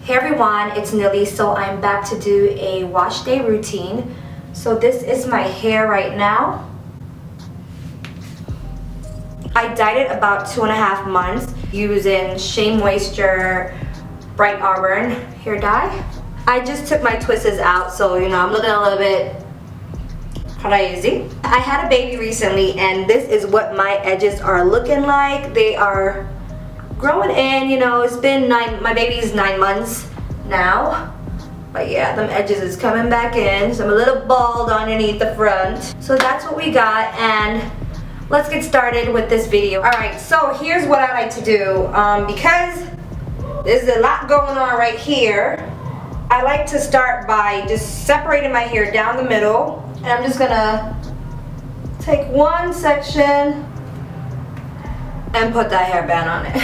Hey everyone, it's Nilly. So I'm back to do a wash day routine. So this is my hair right now. I dyed it about 2.5 months using Shea Moisture Bright Auburn hair dye. I just took my twists out, so I'm looking a little bit crazy. I had a baby recently and this is what my edges are looking like. They are growing in, it's been my baby's 9 months now. But yeah, them edges is coming back in. So I'm a little bald underneath the front. So that's what we got, and let's get started with this video. Alright, so here's what I like to do. Because there's a lot going on right here, I like to start by just separating my hair down the middle. And I'm just gonna take one section and put that hairband on it.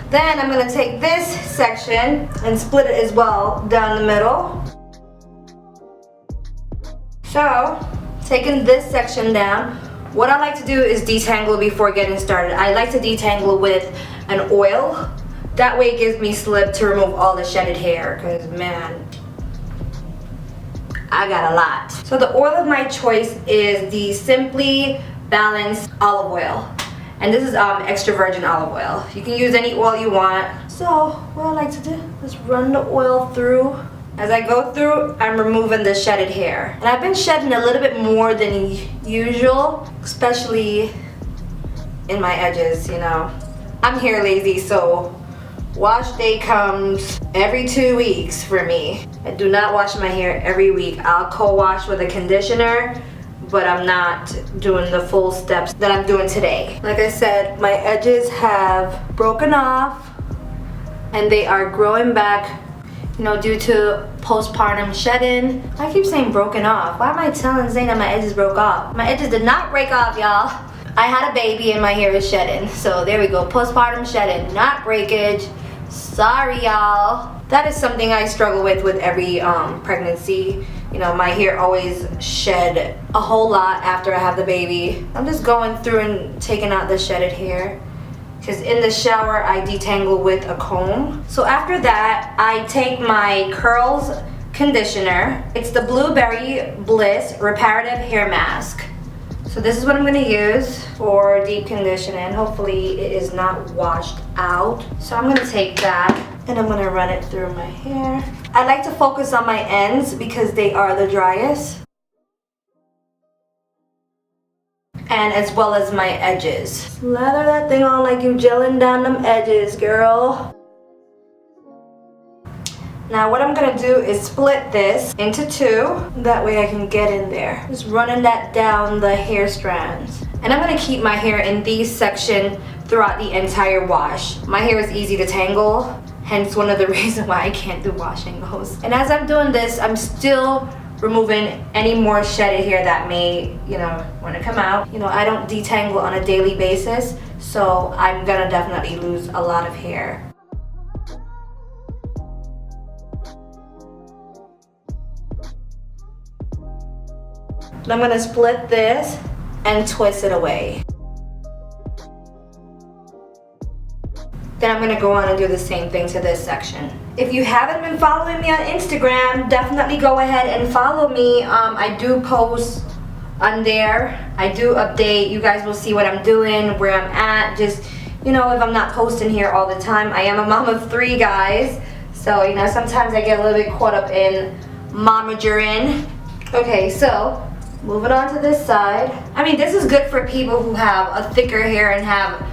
Then I'm gonna take this section and split it as well down the middle. So, taking this section down, what I like to do is detangle before getting started. I like to detangle with an oil. That way it gives me slip to remove all the shedded hair, because man, I got a lot. So the oil of my choice is the Simply Balanced olive oil. And this is extra virgin olive oil. You can use any oil you want. So what I like to do is run the oil through. As I go through, I'm removing the shedded hair. And I've been shedding a little bit more than usual, especially in my edges, I'm hair lazy, so wash day comes every 2 weeks for me. I do not wash my hair every week. I'll co-wash with a conditioner, but I'm not doing the full steps that I'm doing today. Like I said, my edges have broken off and they are growing back, due to postpartum shedding. I keep saying broken off. Why am I saying that my edges broke off? My edges did not break off, y'all. I had a baby and my hair is shedding. So there we go, postpartum shedding, not breakage. Sorry, y'all. That is something I struggle with every pregnancy. My hair always shed a whole lot after I have the baby. I'm just going through and taking out the shedded hair, because in the shower I detangle with a comb. So after that, I take my curls conditioner. It's the Blueberry Bliss Reparative Hair Mask. So this is what I'm going to use for deep conditioning. Hopefully it is not washed out. So I'm going to take that and I'm going to run it through my hair. I like to focus on my ends because they are the driest. And as well as my edges. Slather that thing on like you gelling down them edges, girl. Now what I'm gonna do is split this into 2. That way I can get in there. Just running that down the hair strands. And I'm gonna keep my hair in these sections throughout the entire wash. My hair is easy to tangle, hence one of the reasons why I can't do washing those. And as I'm doing this, I'm still removing any more shedded hair that may, want to come out. I don't detangle on a daily basis, so I'm gonna definitely lose a lot of hair. I'm gonna split this and twist it away. Then I'm gonna go on and do the same thing to this section. If you haven't been following me on Instagram, definitely go ahead and follow me. I do post on there. I do update. You guys will see what I'm doing, where I'm at. Just, if I'm not posting here all the time. I am a mom of 3 guys. So, sometimes I get a little bit caught up in momagerin. Okay, so moving on to this side. I mean, this is good for people who have a thicker hair and have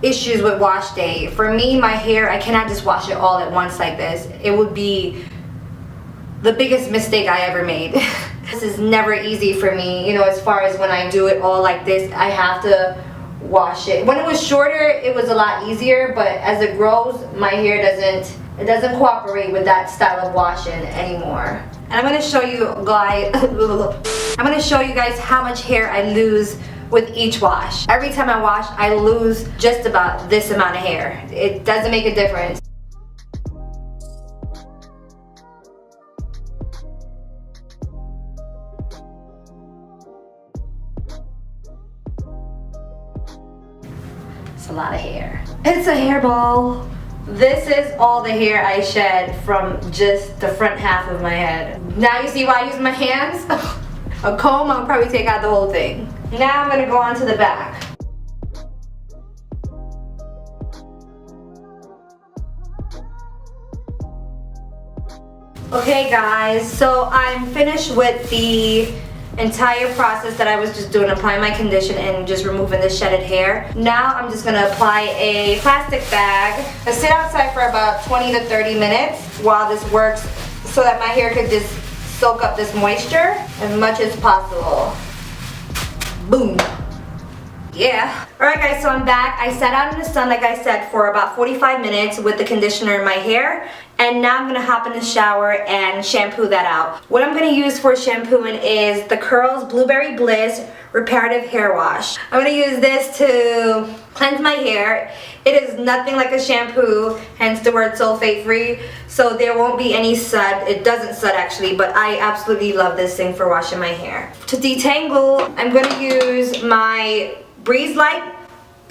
issues with wash day. For me, my hair, I cannot just wash it all at once like this. It would be the biggest mistake I ever made. This is never easy for me, as far as when I do it all like this, I have to wash it. When it was shorter, it was a lot easier, but as it grows, my hair doesn't cooperate with that style of washing anymore. And I'm gonna show you guys how much hair I lose with each wash. Every time I wash, I lose just about this amount of hair. It doesn't make a difference. It's a lot of hair. It's a hairball This is all the hair I shed from just the front half of my head. Now you see why I use my hands? A comb, I'll probably take out the whole thing. Now I'm gonna go on to the back. Okay guys, so I'm finished with the entire process that I was just doing, applying my condition and just removing the shedded hair. Now I'm just gonna apply a plastic bag. I sit outside for about 20 to 30 minutes while this works so that my hair could just soak up this moisture as much as possible. Boom. Yeah. Alright guys, so I'm back. I sat out in the sun, like I said, for about 45 minutes with the conditioner in my hair. And now I'm going to hop in the shower and shampoo that out. What I'm going to use for shampooing is the Curls Blueberry Bliss Reparative Hair Wash. I'm going to use this to cleanse my hair. It is nothing like a shampoo, hence the word sulfate free. So there won't be any sud. It doesn't sud actually, but I absolutely love this thing for washing my hair. To detangle, I'm going to use my breezelike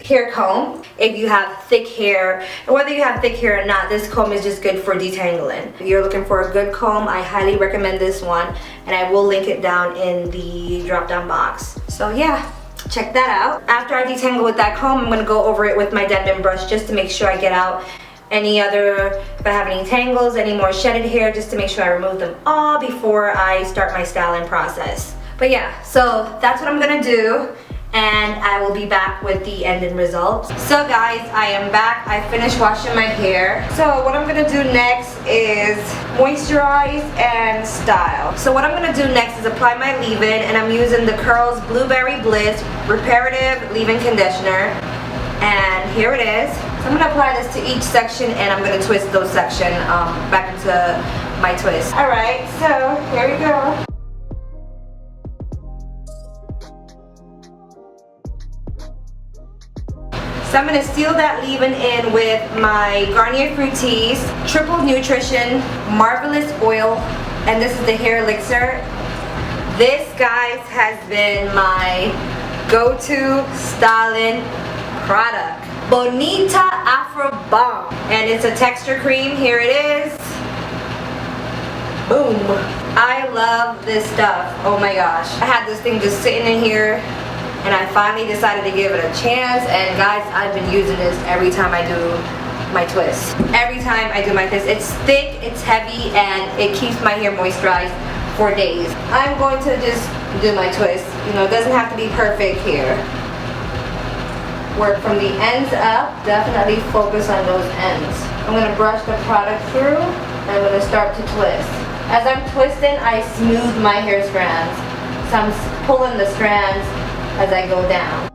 hair comb if you have thick hair. And whether you have thick hair or not, this comb is just good for detangling. If you're looking for a good comb, I highly recommend this one, and I will link it down in the drop down box. So yeah, check that out. After I detangle with that comb, I'm going to go over it with my Denman brush just to make sure I get out any other, if I have any tangles, any more shedded hair, just to make sure I remove them all before I start my styling process. But yeah, so that's what I'm going to do. And I will be back with the ending result. So guys, I am back. I finished washing my hair. So what I'm gonna do next is moisturize and style. So what I'm gonna do next is apply my leave-in, and I'm using the Curls Blueberry Bliss Reparative Leave-In Conditioner. And here it is. So I'm gonna apply this to each section, and I'm gonna twist those sections back into my twist. Alright, so here we go. So I'm going to seal that leave-in in with my Garnier Fructis Triple Nutrition Marvelous Oil, and this is the hair elixir. This, guys, has been my go-to styling product. Bonita Afro Bomb, and it's a texture cream. Here it is. Boom. I love this stuff. Oh my gosh. I had this thing just sitting in here, and I finally decided to give it a chance, and guys, I've been using this every time I do my twist. Every time I do my twist. It's thick, it's heavy, and it keeps my hair moisturized for days. I'm going to just do my twist. You know, it doesn't have to be perfect here. Work from the ends up. Definitely focus on those ends. I'm going to brush the product through, and I'm going to start to twist. As I'm twisting, I smooth my hair strands. So I'm pulling the strands as I go down.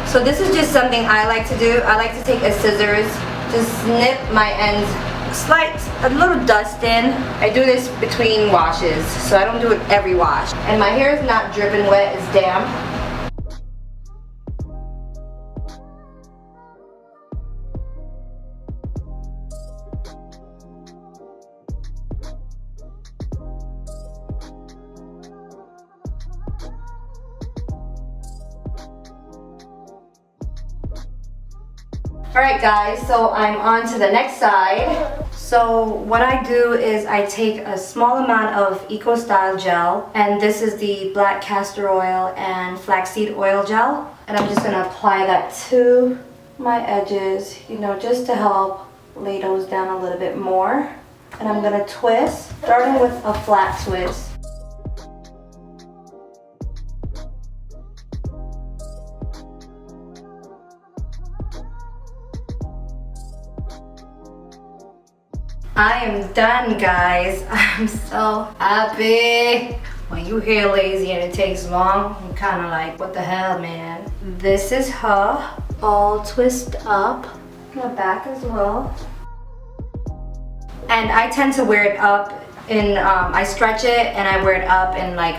So this is just something I like to do. I like to take a scissors, just snip my ends, a little dust in. I do this between washes, so I don't do it every wash. And my hair is not dripping wet, it's damp. Alright guys, so I'm on to the next side. So what I do is I take a small amount of Eco Style gel, and this is the black castor oil and flaxseed oil gel, and I'm just going to apply that to my edges, you know, just to help lay those down a little bit more. And I'm going to twist, starting with a flat twist. I am done, guys. I'm so happy. When you hair lazy and it takes long, I'm kind of like, what the hell, man? This is her, all twist up. My back as well. And I tend to wear it up in, I stretch it and I wear it up in like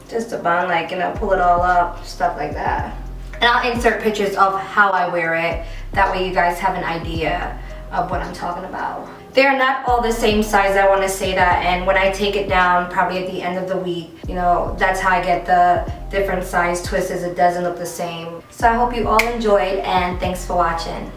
just a bun, like, you know, pull it all up, stuff like that. And I'll insert pictures of how I wear it. That way you guys have an idea of what I'm talking about. They're not all the same size, I want to say that, and when I take it down probably at the end of the week, you know, that's how I get the different size twists. It doesn't look the same. So I hope you all enjoyed, and thanks for watching.